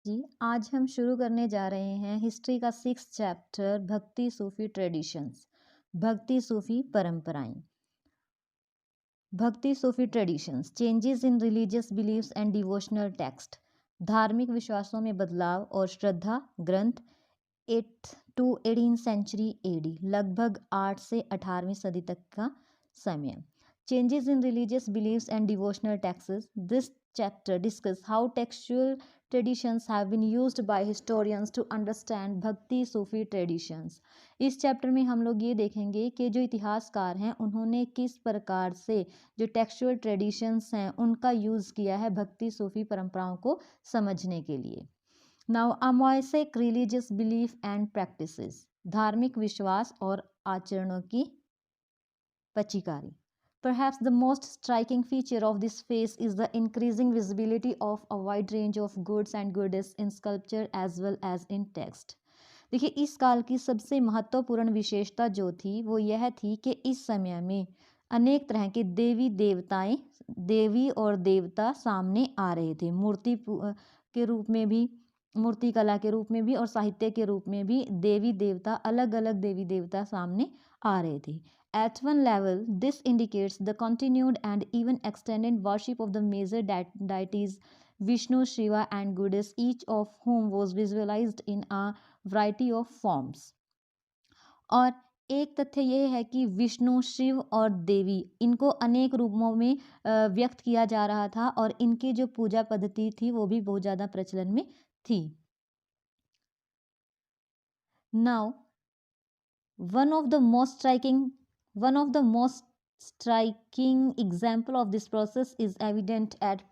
जी, आज हम शुरू करने जा रहे हैं हिस्ट्री का 6th चैप्टर भक्ति सूफी ट्रेडिशंस। भक्ति सूफी परंपराएं। Bhakti Sufi traditions changes in religious believes and devotional text. धार्मिक विश्वासों में बदलाव और श्रद्धा ग्रंथ 8th to 18th century AD, लगभग 8 से 18वीं सदी तक का समय। Changes in religious beliefs and devotional texts. This chapter discusses how textual traditions have been used by historians to understand भक्ति सूफी traditions. इस चैप्टर में हम लोग ये देखेंगे कि जो इतिहासकार हैं उन्होंने किस प्रकार से जो टेक्सचुअल ट्रेडिशंस हैं उनका यूज़ किया है भक्ति सूफी परंपराओं को समझने के लिए। नाउ अमोइसिक रिलीजियस बिलीफ एंड प्रैक्टिसेस, धार्मिक विश्वास और आचरणों की पचिकारी। Perhaps the most striking feature of this phase is the increasing visibility of a wide range of goods and goddesses in sculpture as well as in text. देखिए, इस काल की सबसे महत्वपूर्ण विशेषता जो थी वो यह थी कि इस समय में अनेक तरह के देवी और देवता सामने आ रहे थे। के रूप में भी, मूर्ति कला के रूप में भी और साहित्य के रूप में भी देवी देवता, अलग अलग देवी देवता सामने आ रहे थे। At one level, this indicates the continued and even extended worship of the major deities Vishnu, Shiva, and Goddess, each of whom was visualized in a variety of forms. और एक तथ्य यह है कि विष्णु, शिव और देवी इनको अनेक रूपों में व्यक्त किया जा रहा था और इनकी जो पूजा पद्धति थी वो भी बहुत ज़्यादा प्रचलन में थी। Now, one of the most striking example of this process is evident at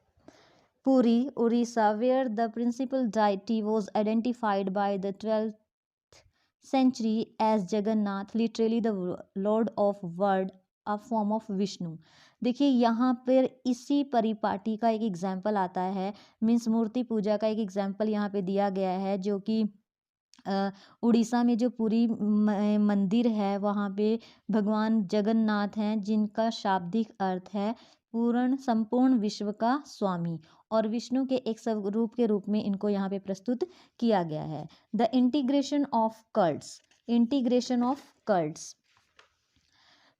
Puri, Orissa, where the principal deity was identified by the 12th century as Jagannath, literally the Lord of World, a form of Vishnu. देखिए, यहाँ पर इसी परिपाटी का एक example आता है, means मूर्ति पूजा का एक एग्जाम्पल यहाँ पे दिया गया है, जो कि उड़ीसा में जो पुरी मंदिर है वहाँ पे भगवान जगन्नाथ हैं, जिनका शाब्दिक अर्थ है संपूर्ण विश्व का स्वामी, और विष्णु के एक स्वरूप के रूप में इनको यहाँ पे प्रस्तुत किया गया है। The integration of cults.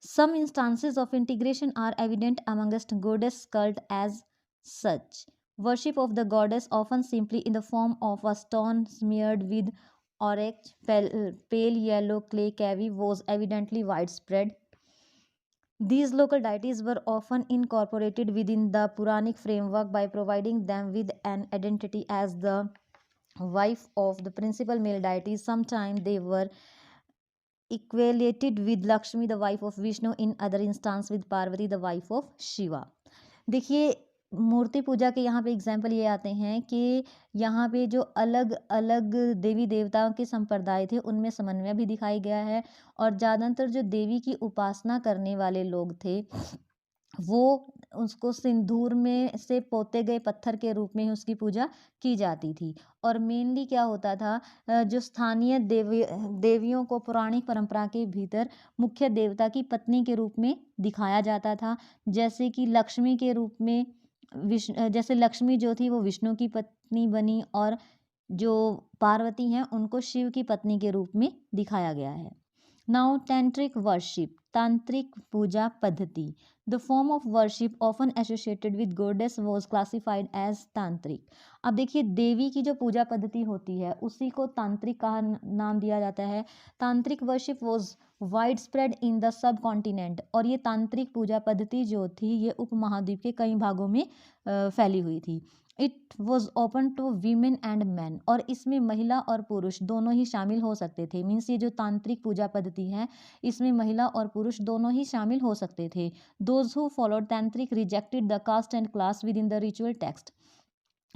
Some instances of integration are evident amongst goddess cult as such. Worship of the goddess, often simply in the form of a stone smeared with oryx, pale yellow clay cavity, was evidently widespread. These local deities were often incorporated within the Puranic framework by providing them with an identity as the wife of the principal male deity. Sometimes they were equated with Lakshmi, the wife of Vishnu, in other instance with Parvati, the wife of Shiva. देखिए, मूर्ति पूजा के यहाँ पे example ये आते हैं कि यहाँ पे जो अलग अलग देवी देवताओं के संप्रदाय थे उनमें समन्वय भी दिखाई गया है, और ज़्यादातर जो देवी की उपासना करने वाले लोग थे वो उसको सिंदूर में से पोते गए पत्थर के रूप में उसकी पूजा की जाती थी। और मेनली क्या होता था, जो स्थानीय देवियों को पौराणिक परंपरा के भीतर मुख्य देवता की पत्नी के रूप में दिखाया जाता था, जैसे कि लक्ष्मी के रूप में जैसे लक्ष्मी जो थी वो विष्णु की पत्नी बनी, और जो पार्वती हैं उनको शिव की पत्नी के रूप में दिखाया गया है। नाउ tantric worship, तांत्रिक पूजा पद्धति। The form of worship often associated with goddess was classified as tantric. अब देखिए, देवी की जो पूजा पद्धति होती है उसी को तांत्रिक का नाम दिया जाता है। तांत्रिक worship was widespread in the subcontinent, और ये तांत्रिक पूजा पद्धति जो थी ये उपमहाद्वीप के कई भागों में फैली हुई थी। It was open to women and man, और इसमें महिला और पुरुष दोनों ही शामिल हो सकते थे। मीन्स ये जो तांत्रिक पूजा पद्धति है इसमें महिला और पुरुष दोनों ही शामिल हो सकते थे। Those who followed tantric rejected the caste and class within the ritual text,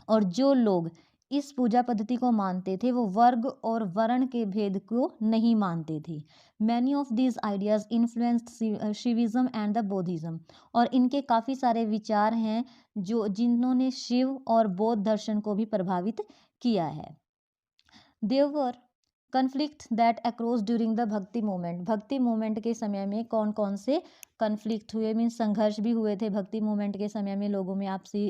और जो लोग इस पूजा पद्धति को मानते थे वो वर्ग और वर्ण के भेद को नहीं मानते थे। Many of these ideas influenced शिविज्म and the बौद्धिज्म, और इनके काफ़ी सारे विचार हैं जिन्होंने शिव और बौद्ध दर्शन को भी प्रभावित किया है। There were conflict that across during the Bhakti movement के समय में कौन कौन से कन्फ्लिक्ट हुए, मीन्स संघर्ष भी हुए थे भक्ति मूवमेंट के समय में लोगों में आपसी।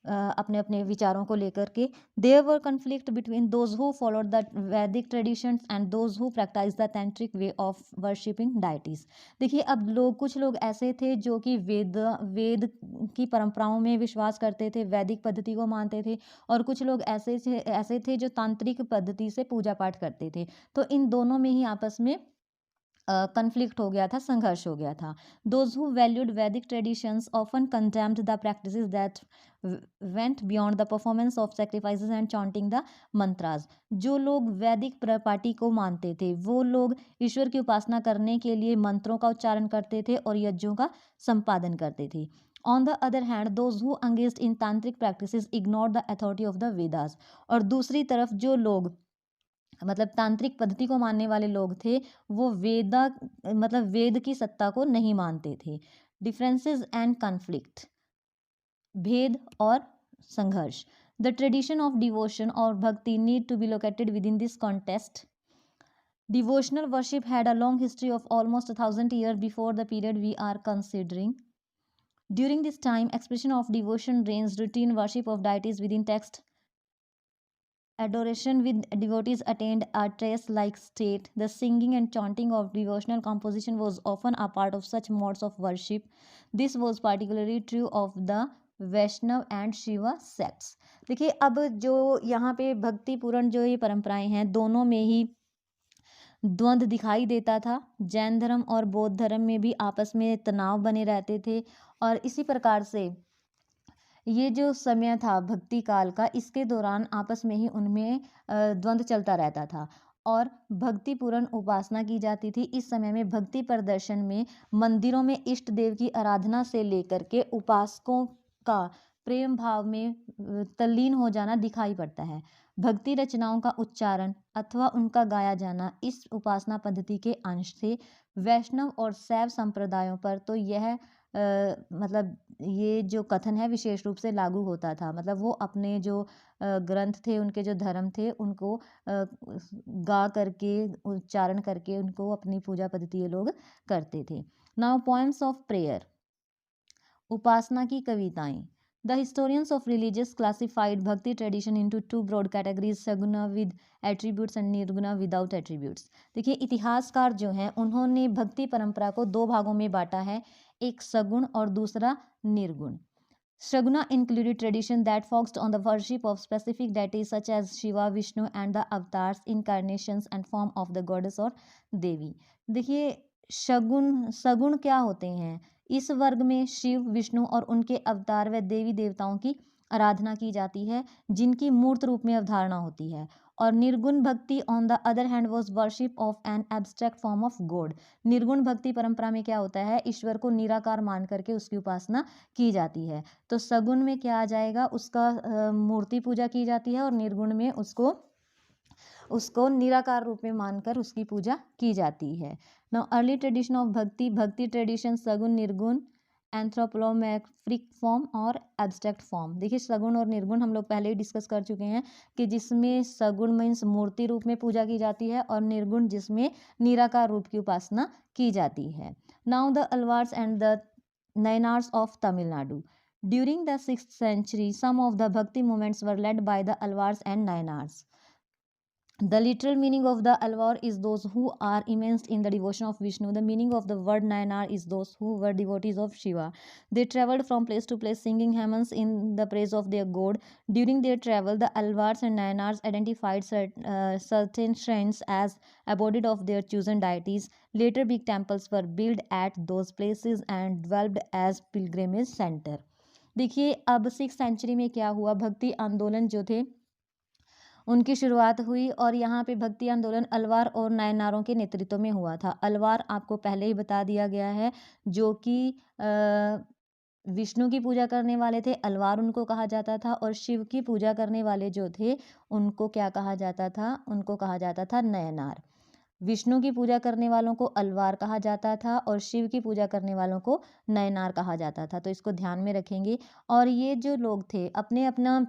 अपने अपने विचारों को लेकर के। There were conflict between those who followed the Vedic traditions and those who practise the tantric way of worshipping deities. देखिए, अब लोग कुछ लोग ऐसे थे जो कि वेद की परंपराओं में विश्वास करते थे, वैदिक पद्धति को मानते थे, और कुछ लोग ऐसे थे जो तांत्रिक पद्धति से पूजा पाठ करते थे। तो इन दोनों में ही आपस में कन्फ्लिक्ट हो गया था, संघर्ष हो गया था। Those who valued Vedic traditions often condemned the practices that went beyond the performance of sacrifices and chanting the mantras. जो लोग वैदिक पार्टी को मानते थे, वो लोग ईश्वर की उपासना करने के लिए मंत्रों का उच्चारण करते थे और यज्ञों का संपादन करते थे। On the other hand those who engaged in tantric practices ignored the authority of the Vedas. और दूसरी तरफ जो लोग मतलब तांत्रिक पद्धति को मानने वाले लोग थे, वो वेद की सत्ता को नहीं मानते थे। डिफरेंसेस एंड कन्फ्लिक्ट, भेद और संघर्ष। द ट्रेडिशन ऑफ डिवोशन और भक्ति need to be located within this contest. Devotional worship had a long history of almost 1,000 years before the period we are considering. During this time, expression of devotion ranged routine worship of deities within text. Adoration with devotees attained a trance-like state. The singing and chanting of devotional composition was often a part of such modes of worship. This was particularly true of the Vaishnava and Shiva sects. देखिए, अब जो यहाँ पे भक्तिपूर्ण जो ये परंपराएं हैं, दोनों में ही द्वंद्व दिखाई देता था। जैन धर्म और बौद्ध धर्म में भी आपस में तनाव बने रहते थे, और इसी प्रकार से ये जो समय था भक्ति काल का, इसके दौरान आपस में ही उनमें द्वंद्व चलता रहता था और भक्तिपूर्ण उपासना की जाती थी। इस समय में भक्ति प्रदर्शन में मंदिरों में इष्ट देव की आराधना से लेकर के उपासकों का प्रेम भाव में तल्लीन हो जाना दिखाई पड़ता है। भक्ति रचनाओं का उच्चारण अथवा उनका गाया जाना इस उपासना पद्धति के अंश थे। वैष्णव और शैव संप्रदायों पर तो यह मतलब ये जो कथन है विशेष रूप से लागू होता था। मतलब वो अपने जो ग्रंथ थे, उनके जो धर्म थे, उनको गा करके, उच्चारण करके उनको अपनी पूजा पद्धति ये लोग करते थे। नाउ पॉइंट्स ऑफ प्रेयर, उपासना की कविताएं। The historians of religious classified bhakti tradition into two broad categories, saguna with attributes and nirguna without attributes. देखिए, इतिहासकार जो हैं उन्होंने भक्ति परंपरा को दो भागों में बांटा है, एक सगुण और दूसरा निर्गुण। Shaguna included tradition that focused on the worship of specific deities such as Shiva, Vishnu and the avatars, incarnations and form of the goddess और देवी। देखिए, सगुण क्या होते हैं? इस वर्ग में शिव, विष्णु और उनके अवतार व देवी देवताओं की आराधना की जाती है, जिनकी मूर्त रूप में अवधारणा होती है। और निर्गुण भक्ति on the other hand was worship of an abstract form of God. निर्गुण भक्ति परंपरा में क्या होता है? ईश्वर को निराकार मान करके उसकी उपासना की जाती है। तो सगुण में क्या आ जाएगा? उसका मूर्ति पूजा की जाती है, और निर्गुण में उसको निराकार रूप में मानकर उसकी पूजा की जाती है। नाउ अर्ली ट्रेडिशन ऑफ भक्ति ट्रेडिशन सगुण, निर्गुण, एंथ्रोपोमेट्रिक फॉर्म और एब्स्ट्रैक्ट फॉर्म। देखिए, सगुण और निर्गुण हम लोग पहले ही डिस्कस कर चुके हैं कि जिसमें सगुण मीन्स मूर्ति रूप में पूजा की जाती है, और निर्गुण जिसमें निराकार रूप की उपासना की जाती है। Now the Alvars and the Nayanars of Tamil Nadu. During the 6th century, some of the bhakti movements were led by the alvars and nayanars. The literal meaning of the alvar is those who are immersed in the devotion of Vishnu. The meaning of the word Nayanar is those who were devotees of Shiva. They traveled from place to place singing hymns in the praise of their god. During their travel, the alvars and Nayanars identified certain shrines as abode of their chosen deities. Later, big temples were built at those places and developed as pilgrimage center. देखिए, अब 6th century में क्या हुआ, भक्ति आंदोलन जो थे उनकी शुरुआत हुई, और यहाँ पे भक्ति आंदोलन अलवार और नायनारों के नेतृत्व में हुआ था। अलवार आपको पहले ही बता दिया गया है, जो कि विष्णु की पूजा करने वाले थे, अलवार उनको कहा जाता था। और शिव की पूजा करने वाले जो थे उनको क्या कहा जाता था? उनको कहा जाता था नयनार। विष्णु की पूजा करने वालों को अलवार कहा जाता था, और शिव की पूजा करने वालों को नयनार कहा जाता था। तो इसको ध्यान में रखेंगे। और ये जो लोग थे अपने अपना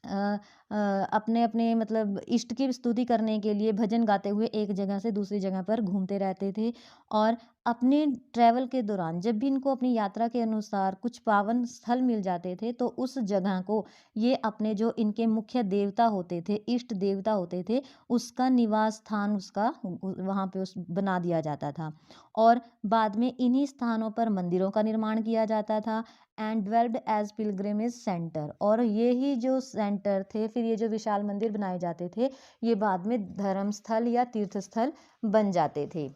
अपने अपने मतलब इष्ट की स्तुति करने के लिए भजन गाते हुए एक जगह से दूसरी जगह पर घूमते रहते थे। और अपने ट्रैवल के दौरान जब भी इनको अपनी यात्रा के अनुसार कुछ पावन स्थल मिल जाते थे तो उस जगह को ये अपने जो इनके मुख्य देवता होते थे, इष्ट देवता होते थे, उसका निवास स्थान उसका वहाँ पे उस बना दिया जाता था। और बाद में इन्हीं स्थानों पर मंदिरों का निर्माण किया जाता था and dwelled as pilgrimage centre. और ये ही जो सेंटर थे, फिर ये जो विशाल मंदिर बनाए जाते थे, ये बाद में धर्म स्थल या तीर्थ स्थल बन जाते थे।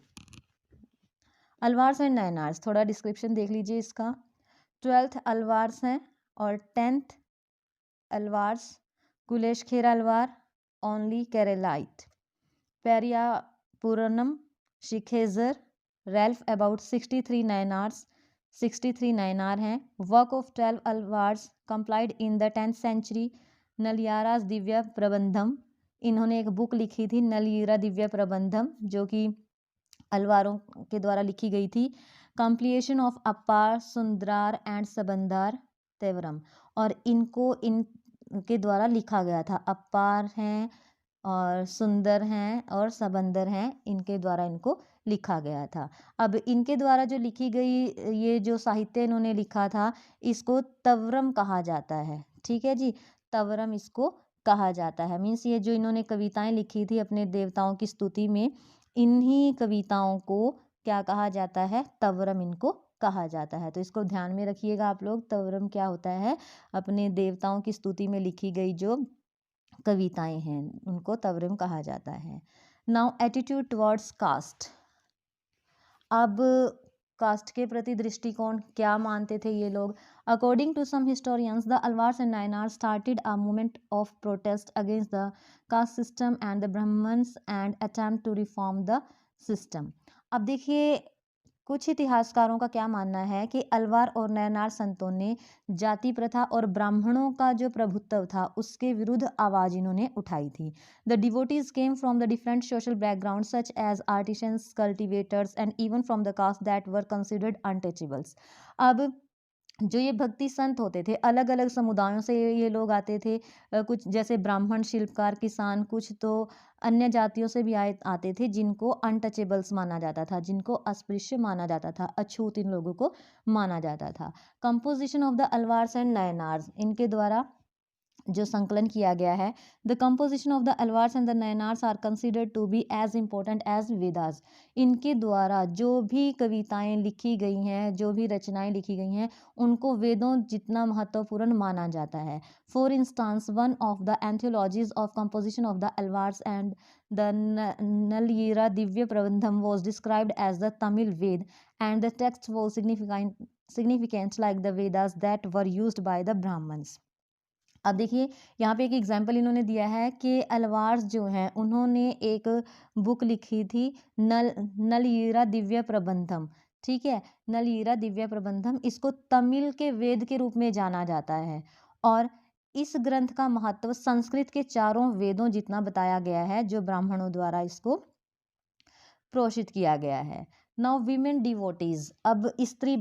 अलवार्स एंड नयनार्स, थोड़ा डिस्क्रिप्शन देख लीजिए इसका। 12th अलवार्स हैं और 10th Alvars Kulashekhara Alvar only Keralite Periya Puranam Sekkizhar रेल्फ अबाउट 63 नयनार्स 63 नयनार हैं। Work of 12 Alvars compiled in the 10th century Nalayira Divya Prabandham, इन्होंने एक बुक लिखी थी नलियरा दिव्य प्रबंधम जो कि अलवारों के द्वारा लिखी गई थी। कंप्लीशन ऑफ अपार सुंदरार एंड सबंदार तेवरम, और इनको इनके द्वारा लिखा गया था। अपार हैं और सुंदर हैं और सबंदर हैं, इनके द्वारा इनको लिखा गया था। अब इनके द्वारा जो लिखी गई ये जो साहित्य इन्होंने लिखा था इसको तवरम कहा जाता है। ठीक है जी, तवरम इसको कहा जाता है। मीन्स ये जो इन्होंने कविताएं लिखी थी अपने देवताओं की स्तुति में, इन्हीं कविताओं को क्या कहा जाता है, तवरम इनको कहा जाता है। तो इसको ध्यान में रखिएगा आप लोग, तवरम क्या होता है, अपने देवताओं की स्तुति में लिखी गई जो कविताएं हैं उनको तवरम कहा जाता है। नाउ एटीट्यूड टुवर्ड्स कास्ट, अब कास्ट के प्रति दृष्टिकोण क्या मानते थे ये लोग। According to some historians the Alvars and Nayanar started a movement of protest against the caste system and the Brahmins and attempt to reform the system. अब देखिए कुछ इतिहासकारों का क्या मानना है कि अलवार और नयनार संतों ने जाति प्रथा और ब्राह्मणों का जो प्रभुत्व था उसके विरुद्ध आवाज इन्होंने उठाई थी। The devotees came from the different social background such as artisans, cultivators and even from the caste that were considered untouchables. अब जो ये भक्ति संत होते थे अलग अलग समुदायों से ये लोग आते थे। कुछ जैसे ब्राह्मण, शिल्पकार, किसान, कुछ तो अन्य जातियों से भी आते थे जिनको अनटचेबल्स माना जाता था, जिनको अस्पृश्य माना जाता था, अछूत इन लोगों को माना जाता था। Composition of the Alvars and Nayanars, इनके द्वारा जो संकलन किया गया है। The composition of the Alvars and the Nayanars are considered to be as important as Vedas. इनके द्वारा जो भी कविताएं लिखी गई हैं, जो भी रचनाएं लिखी गई हैं, उनको वेदों जितना महत्वपूर्ण माना जाता है। For instance one of the anthologies of composition of the Alvars and the Nalayira Divya Prabandham was described as the Tamil Veda and the text was significant like the Vedas that were used by the Brahmins। अब देखिए यहाँ पे एक एग्जाम्पल इन्होंने दिया है कि अलवार्स जो हैं उन्होंने एक बुक लिखी थी नलयीरा दिव्य प्रबंधम। ठीक है, नलयीरा दिव्य प्रबंधम, इसको तमिल के वेद के रूप में जाना जाता है। और इस ग्रंथ का महत्व संस्कृत के चारों वेदों जितना बताया गया है जो ब्राह्मणों द्वारा इसको प्रोषित किया गया है। नाउ वीमेन डिवोटीज, अब स्त्री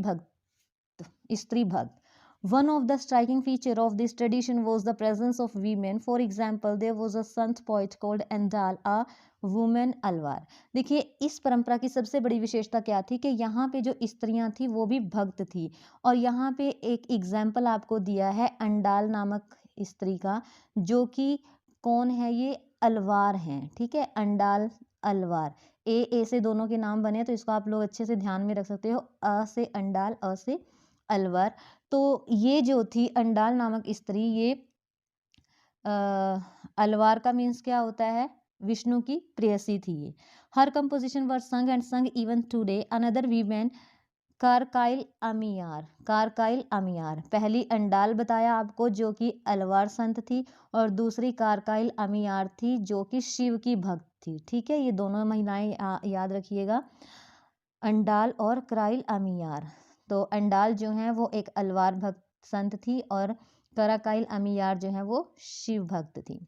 भक्त। One of the striking feature of this tradition was the presence of women. For example, there was a sant poet called Andal, a woman alvar। देखिए इस परंपरा की सबसे बड़ी विशेषता क्या थी कि यहाँ पे जो स्त्रियां थी वो भी भक्त थी। और यहाँ पे एक एग्जाम्पल आपको दिया है अंडाल नामक स्त्री का, जो कि कौन है, ये अलवार हैं। ठीक है, अंडाल अलवार, ए से दोनों के नाम बने, तो इसको आप लोग अच्छे से ध्यान में रख सकते हो, अ से अंडाल, अ से अलवर। तो ये जो थी अंडाल नामक स्त्री, ये अलवार का मीन्स क्या होता है, विष्णु की प्रेयसी थी ये। हर कंपोजिशन वर संग एंड संग इवन टुडे। अनदर वीमेन कारकाइल अमियार, कारकाइल अमियार, पहली अंडाल बताया आपको जो कि अलवार संत थी, और दूसरी कारकाइल अमियार थी जो कि शिव की भक्त थी। ठीक है, ये दोनों महिलाएं याद रखिएगा, अंडाल और क्राइल अमियार। तो अंडाल जो है वो एक अलवार भक्त संत थी और कराकाइल अमियार जो है वो शिव भक्त थी।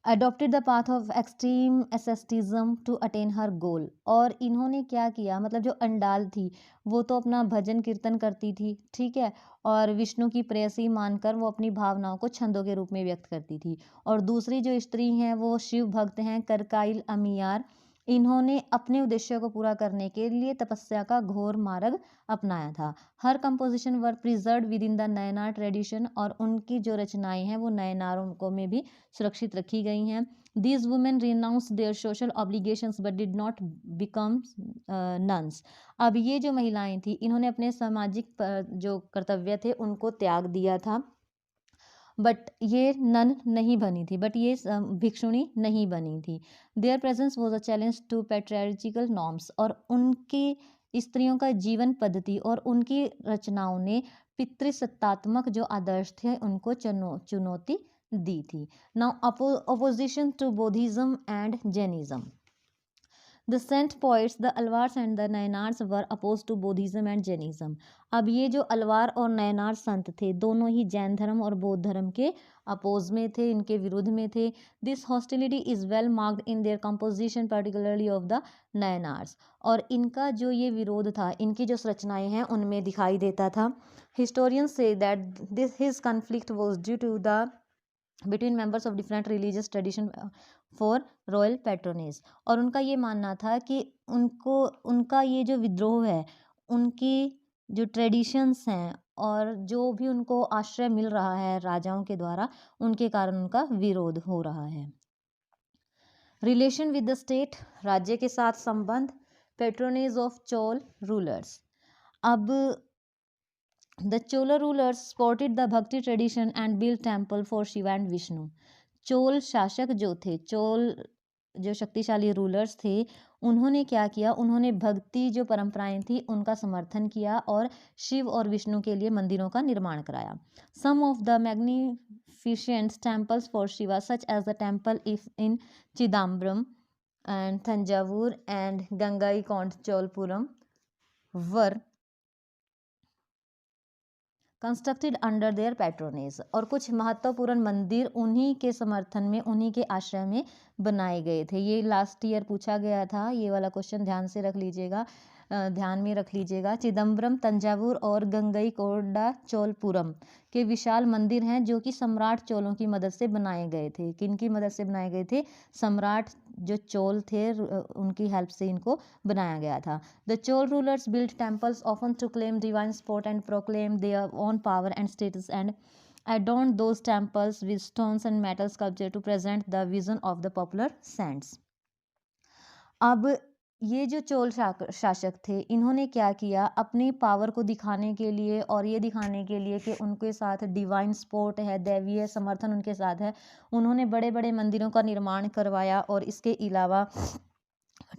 Adopted the path of extreme asceticism to attain her goal. और इन्होंने क्या किया, मतलब जो अंडाल थी वो तो अपना भजन कीर्तन करती थी, ठीक है, और विष्णु की प्रेयसी मानकर वो अपनी भावनाओं को छंदों के रूप में व्यक्त करती थी। और दूसरी जो स्त्री हैं वो शिव भक्त हैं, करकाइल अमियार। इन्होंने अपने उद्देश्य को पूरा करने के लिए तपस्या का घोर मार्ग अपनाया था। Her composition were preserve within the Nayanar tradition. और उनकी जो रचनाएं हैं वो नयनारों को में भी सुरक्षित रखी गई हैं। These women renounce their social obligations but did not become nuns. अब ये जो महिलाएं थी इन्होंने अपने सामाजिक जो कर्तव्य थे उनको त्याग दिया था, बट ये नन नहीं बनी थी, बट ये भिक्षुणी नहीं बनी थी। Their presence was a challenge to patriarchal norms. और उनकी स्त्रियों का जीवन पद्धति और उनकी रचनाओं ने पितृसत्तात्मक जो आदर्श थे उनको चुनौती दी थी। Now opposition to Buddhism and Jainism. The Saint poets, the Alvars and the Nayanars were opposed to Bodhism and Jainism. अब ये जो अलवार और नयनार संत थे दोनों ही जैन धर्म और बौद्ध धर्म के अपोज में थे, इनके विरुद्ध में थे। This hostility is well marked in their composition particularly of the Nayanars. और इनका जो ये विरोध था इनकी जो रचनाएं हैं उनमें दिखाई देता था। Historians say that this his conflict was due to the between members of different religious tradition for royal patronage. और उनका ये मानना था कि उनको उनका ये जो विद्रोह है उनकी जो ट्रेडिशंस हैं और जो भी उनको आश्रय मिल रहा है राजाओं के द्वारा उनके कारण उनका विरोध हो रहा है। रिलेशन विद द स्टेट, राज्य के साथ संबंध। Patronage of Chola rulers. अब The Chola rulers supported the Bhakti tradition and built temple for Shiva and Vishnu. Chola शासक जो थे, चोल जो शक्तिशाली रूलर्स थे, उन्होंने क्या किया, उन्होंने भक्ति जो परंपराएं थी उनका समर्थन किया और शिव और विष्णु के लिए मंदिरों का निर्माण कराया। Some of the magnificent temples for Shiva such as the temple if in Chidambaram and Thanjavur and Gangaikonda Cholapuram were constructed under their patronage. और कुछ महत्वपूर्ण मंदिर उन्हीं के समर्थन में, उन्हीं के आश्रय में बनाए गए थे। ये लास्ट ईयर पूछा गया था, ये वाला क्वेश्चन ध्यान से रख लीजिएगा, ध्यान में रख लीजिएगा। चिदम्बरम, तंजावुर और गंगईकोंडा चोलपुरम के विशाल मंदिर हैं जो कि सम्राट चोलों की मदद से बनाए गए थे। किनकी मदद से बनाए गए थे? सम्राट जो चोल थे उनकी हेल्प से इनको बनाया गया था। The Chol rulers built temples often to claim divine support and proclaim their own power and status, and adorned those temples with stones and metal sculpture to present the vision of the popular saints. अब ये जो चोल शासक थे इन्होंने क्या किया, अपनी power को दिखाने के लिए और ये दिखाने के लिए कि उनके साथ डिवाइन सपोर्ट है, दैवीय समर्थन उनके साथ है, उन्होंने बड़े बड़े मंदिरों का निर्माण करवाया। और इसके अलावा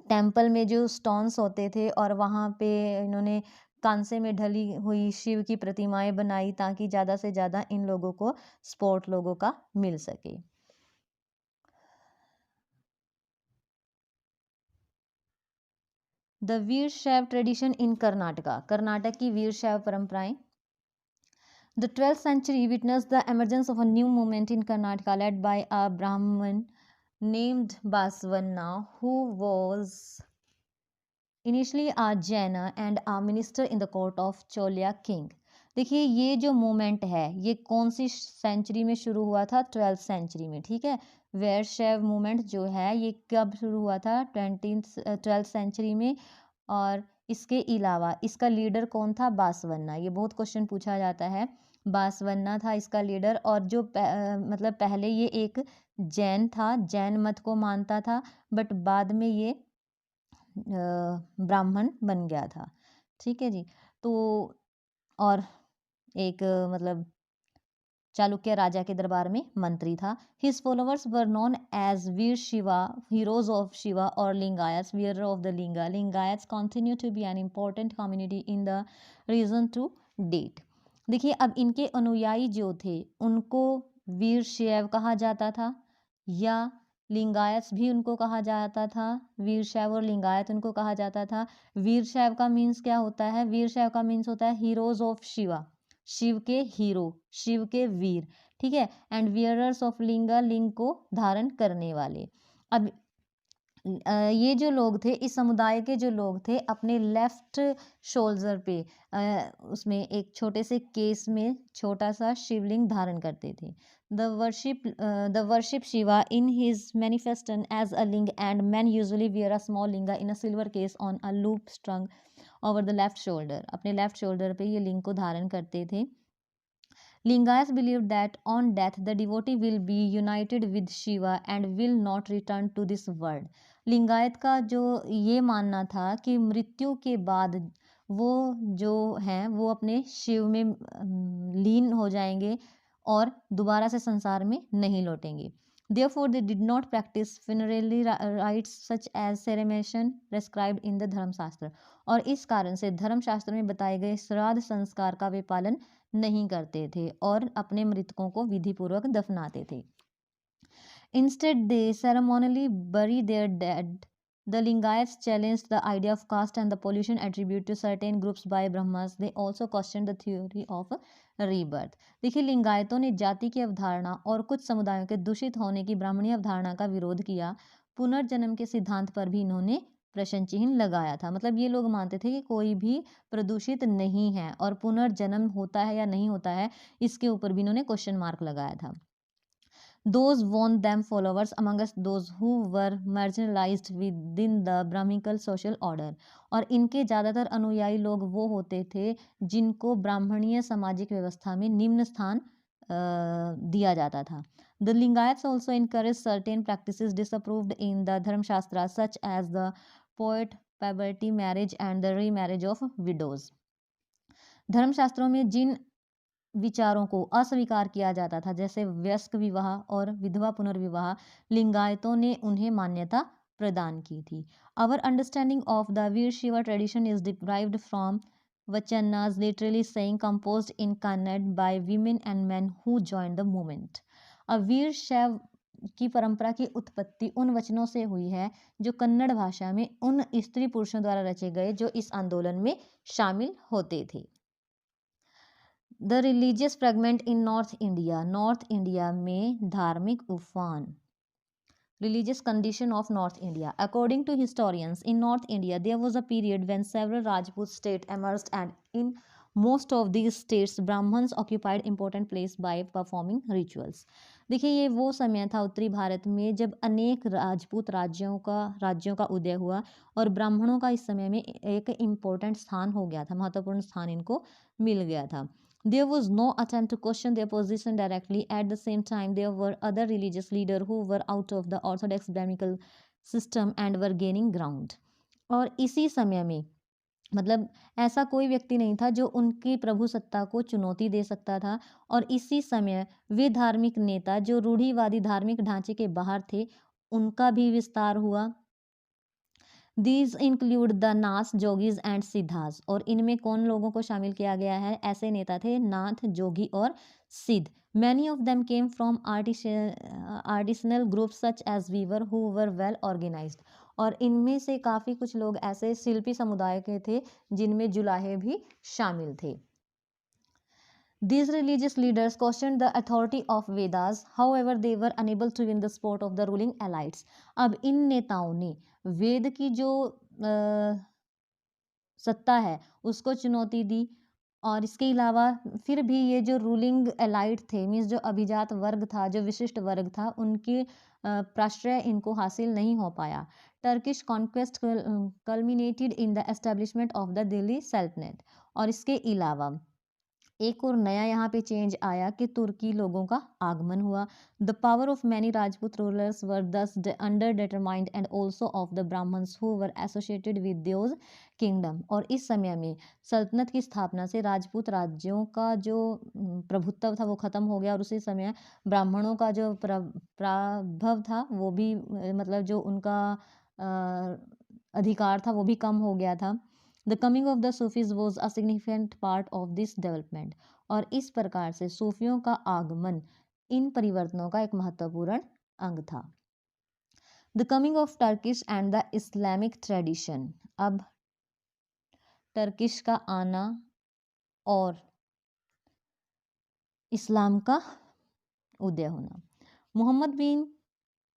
टेम्पल में जो स्टोन्स होते थे और वहाँ पे इन्होंने कांसे में ढली हुई शिव की प्रतिमाएं बनाई ताकि ज़्यादा से ज़्यादा इन लोगों को सपोर्ट लोगों का मिल सके। द वीर शैव ट्रेडिशन इन कर्नाटका। कर्नाटक की वीर शैव परंपराएं। The 12th century witnessed the emergence of a new movement in Karnataka led by a Brahmin named Basvanna, who was initially a Jain and a minister in the court of Cholia king. देखिए ये जो movement है ये कौन सी century में शुरू हुआ था? 12th सेंचुरी में, ठीक है। वैरशैव मूवमेंट जो है ये कब शुरू हुआ था? 12th सेंचुरी में। और इसके अलावा इसका लीडर कौन था? बासवन्ना। ये बहुत क्वेश्चन पूछा जाता है। बासवन्ना था इसका लीडर। और जो मतलब पहले ये एक जैन था, जैन मत को मानता था, बट बाद में ये ब्राह्मण बन गया था, ठीक है जी। तो और एक मतलब चालुक्य राजा के दरबार में मंत्री था। His followers were known as Vira Shiva, heroes of Shiva और Lingayats, wearer of the linga. Lingayats continue to be an important community in the region to date. देखिए अब इनके अनुयायी जो थे उनको वीर शैव कहा जाता था या लिंगायत भी उनको कहा जाता था। वीर शैव और लिंगायत उनको कहा जाता था। वीर शैव का मीन्स क्या होता है? वीर शैव का मीन्स होता है हीरोज ऑफ शिवा, शिव के हीरो, शिव के वीर। ठीक है, एंड वियरर्स ऑफ लिंगा, लिंग को धारण करने वाले। अब ये जो लोग थे, इस समुदाय के जो लोग थे, अपने लेफ्ट शोल्डर पे उसमें एक छोटे से केस में छोटा सा शिवलिंग धारण करते थे। The worship Shiva in his manifestation as a ling, and man usually wear a small linga in a silver case on a loop strung over the left shoulder. अपने लेफ्ट शोल्डर पे ये लिंग को धारण करते थे। Lingayats believe that on death the devotee will be united with Shiva and will not return to this world. Lingayat का जो ये मानना था कि मृत्यु के बाद वो जो हैं वो अपने शिव में लीन हो जाएंगे और दोबारा से संसार में नहीं लौटेंगे. Therefore, they did not practice funerary rites such as ceremonies prescribed in the धर्मशास्त्र. और इस कारण से धर्मशास्त्र में बताए गए श्राद्ध संस्कार का वे पालन नहीं करते थे और अपने मृतकों को विधिपूर्वक दफनाते थे. Instead, they ceremonially bury their dead. The Lingayats challenged the idea of caste and the pollution attributed to certain groups by Brahmas. They also questioned the theory of rebirth. देखिए, लिंगायतों ने जाति की अवधारणा और कुछ समुदायों के दूषित होने की ब्राह्मणी अवधारणा का विरोध किया. पुनर्जन्म के सिद्धांत पर भी इन्होंने प्रश्न चिन्ह लगाया था. मतलब ये लोग मानते थे कि कोई भी प्रदूषित नहीं है और पुनर्जन्म होता है या नहीं होता है, इसके ऊपर भी इन्होंने क्वेश्चन मार्क लगाया था. Those won them followers amongst those who were marginalized within the Brahminical social order. और इनके ज़्यादातर अनुयायी लोग वो होते थे जिनको ब्राह्मणीय सामाजिक व्यवस्था में निम्न स्थान दिया जाता था. The Lingayats also encouraged certain practices disapproved in the Dharmashastra such as the poet puberty marriage and the remarriage of widows. धर्मशास्त्रों में जिन विचारों को अस्वीकार किया जाता था, जैसे वयस्क विवाह और विधवा पुनर्विवाह, लिंगायतों ने उन्हें मान्यता प्रदान की थी. Our understanding of the Veer Shiva tradition is derived from vachanas, literally saying composed in Kannada by women and men who joined the movement. अब वीर शैव की परंपरा की उत्पत्ति उन वचनों से हुई है जो कन्नड़ भाषा में उन स्त्री पुरुषों द्वारा रचे गए जो इस आंदोलन में शामिल होते थे. The religious fragment in north India. North India में धार्मिक उफान. Religious condition of North India. According to historians, in North India there was a period when several Rajput states emerged, and in most of these states Brahmins occupied important place by performing rituals. देखिए, ये वो समय था उत्तरी भारत में जब अनेक राजपूत राज्यों का उदय हुआ और ब्राह्मणों का इस समय में एक इम्पोर्टेंट स्थान हो गया था, महत्वपूर्ण स्थान इनको मिल गया था. There was no attempt to question their position directly. At the same time, there were other religious leaders who were out of the orthodox Brahminical system and were gaining ground. और इसी समय में मतलब ऐसा कोई व्यक्ति नहीं था जो उनकी प्रभु सत्ता को चुनौती दे सकता था, और इसी समय वे धार्मिक नेता जो रूढ़िवादी धार्मिक ढांचे के बाहर थे उनका भी विस्तार हुआ. These include the नाथ, जोगीज एंड सिद्धास. और इनमें कौन लोगों को शामिल किया गया है? ऐसे नेता थे नाथ, जोगी और सिद्ध. Many of them came from artisanal groups such as weaver who were well organized. और इनमें से काफ़ी कुछ लोग ऐसे शिल्पी समुदाय के थे जिनमें जुलाहे भी शामिल थे. These religious leaders questioned the authority of Vedas. However, they were unable to win the support of the ruling elites. अब इन नेताओं ने वेद की जो सत्ता है उसको चुनौती दी, और इसके अलावा फिर भी ये जो रूलिंग एलाइट थे, मीन्स जो अभिजात वर्ग था, जो विशिष्ट वर्ग था, उनके प्राश्रय इनको हासिल नहीं हो पाया. Turkish conquest culminated in the establishment of the Delhi सल्तनत. और इसके अलावा एक और नया यहाँ पे चेंज आया कि तुर्की लोगों का आगमन हुआ. The power of many Rajput rulers were thus under determined and also of the Brahmins who were associated with those kingdom. और इस समय में सल्तनत की स्थापना से राजपूत राज्यों का जो प्रभुत्व था वो खत्म हो गया, और उसी समय ब्राह्मणों का जो प्रभाव था वो भी मतलब जो उनका अधिकार था वो भी कम हो गया था. The coming of the Sufis was a significant part of this development. और इस प्रकार से सूफियों का आगमन इन परिवर्तनों का एक महत्वपूर्ण अंग था. The coming of Turkish and the Islamic tradition. अब टर्किश का आना और इस्लाम का उदय होना। मोहम्मद बिन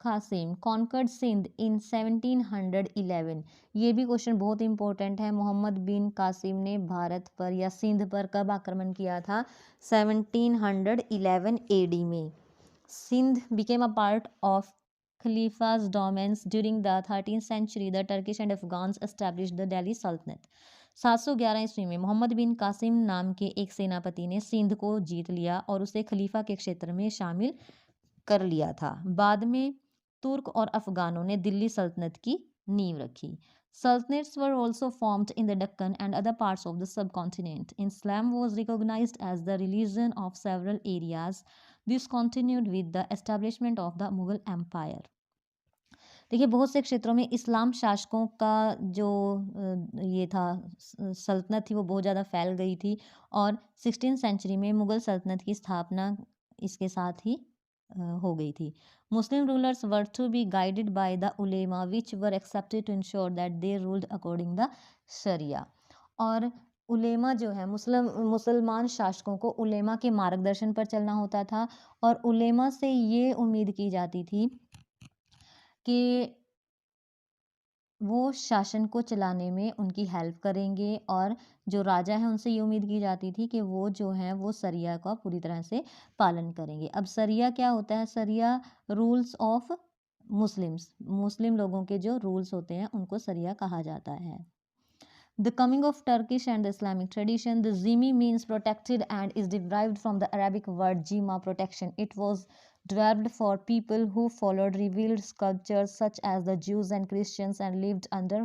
कासिम कॉन्कर्ड सिंध इन 1711। ये भी क्वेश्चन बहुत इंपॉर्टेंट है। मोहम्मद बिन कासिम ने भारत पर या सिंध पर कब आक्रमण किया था? 1711 एडी में। Sindh became a part of Khalifa's domains during the 13th century. The Turkish and Afghans established the Delhi Sultanate. 711 ईस्वी में मोहम्मद बिन कासिम नाम के एक सेनापति ने सिंध को जीत लिया और उसे खलीफा के क्षेत्र में शामिल कर लिया था। बाद में तुर्क और अफगानों ने दिल्ली सल्तनत की नींव रखी। Sultanates were also formed in the Deccan and other parts of the subcontinent. Islam was recognized as the religion of several areas. This continued with the establishment of the Mughal Empire. देखिए बहुत से क्षेत्रों में इस्लाम शासकों का जो ये था सल्तनत थी वो बहुत ज़्यादा फैल गई थी और 16th सेंचुरी में मुग़ल सल्तनत की स्थापना इसके साथ ही हो गई थी। Muslim rulers were to be guided by the ulema which were accepted to ensure that they ruled according the Sharia. और उलेमा जो है मुसलमान शासकों को उलेमा के मार्गदर्शन पर चलना होता था और उलेमा से ये उम्मीद की जाती थी कि वो शासन को चलाने में उनकी हेल्प करेंगे और जो राजा है उनसे ये उम्मीद की जाती थी कि वो जो है वो शरिया का पूरी तरह से पालन करेंगे। अब शरिया क्या होता है? शरिया रूल्स ऑफ मुस्लिम लोगों के जो रूल्स होते हैं उनको शरिया कहा जाता है। The coming of Turkish and Islamic tradition, the zimmi means protected and is derived from the Arabic word jima, protection. It was developed for people who followed revealed sculptures such as the Jews and Christians and lived under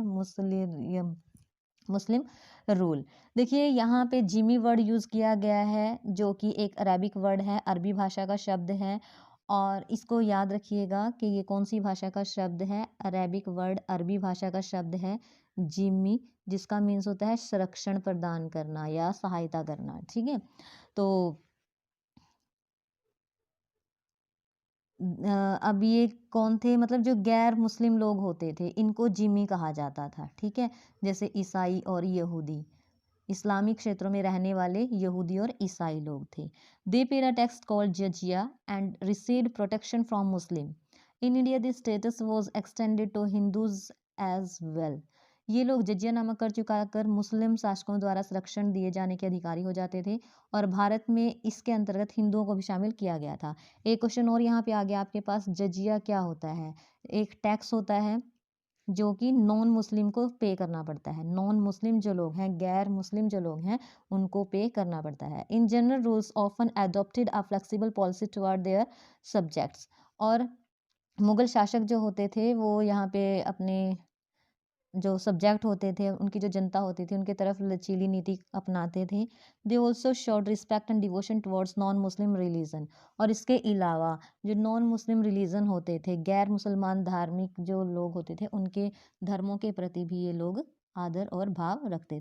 Muslim rule. देखिए यहाँ पे Jimmy word use किया गया है जो कि एक Arabic word है, अरबी भाषा का शब्द है और इसको याद रखिएगा कि ये कौन सी भाषा का शब्द है? अरेबिक वर्ड अरबी भाषा का शब्द है जिमी, जिसका मीन्स होता है संरक्षण प्रदान करना या सहायता करना। ठीक है, तो अब ये कौन थे? मतलब जो गैर मुस्लिम लोग होते थे इनको जिमी कहा जाता था। ठीक है, जैसे ईसाई और यहूदी, इस्लामिक क्षेत्रों में रहने वाले यहूदी और ईसाई लोग थे। They paid a tax called jizya and received protection from Muslim. In India this status was extended to Hindus as well. ये लोग जजिया नामक कर चुकाकर मुस्लिम शासकों द्वारा संरक्षण दिए जाने के अधिकारी हो जाते थे और भारत में इसके अंतर्गत हिंदुओं को भी शामिल किया गया था। एक क्वेश्चन और यहाँ पे आ गया आपके पास, जजिया क्या होता है? एक टैक्स होता है जो कि नॉन मुस्लिम को पे करना पड़ता है। नॉन मुस्लिम जो लोग हैं, गैर मुस्लिम जो लोग हैं, उनको पे करना पड़ता है। In general rules often adopted a flexible policy toward their subjects. और मुगल शासक जो होते थे वो यहाँ पे अपने जो सब्जेक्ट होते थे, उनकी जो जनता होती थी, उनके तरफ लचीली नीति अपनाते थे। They also showed respect and devotion towards non Muslim religion. और इसके अलावा जो नॉन मुस्लिम रिलीजन होते थे, गैर मुसलमान धार्मिक जो लोग होते थे, उनके धर्मों के प्रति भी ये लोग आदर और भाव रखते थे।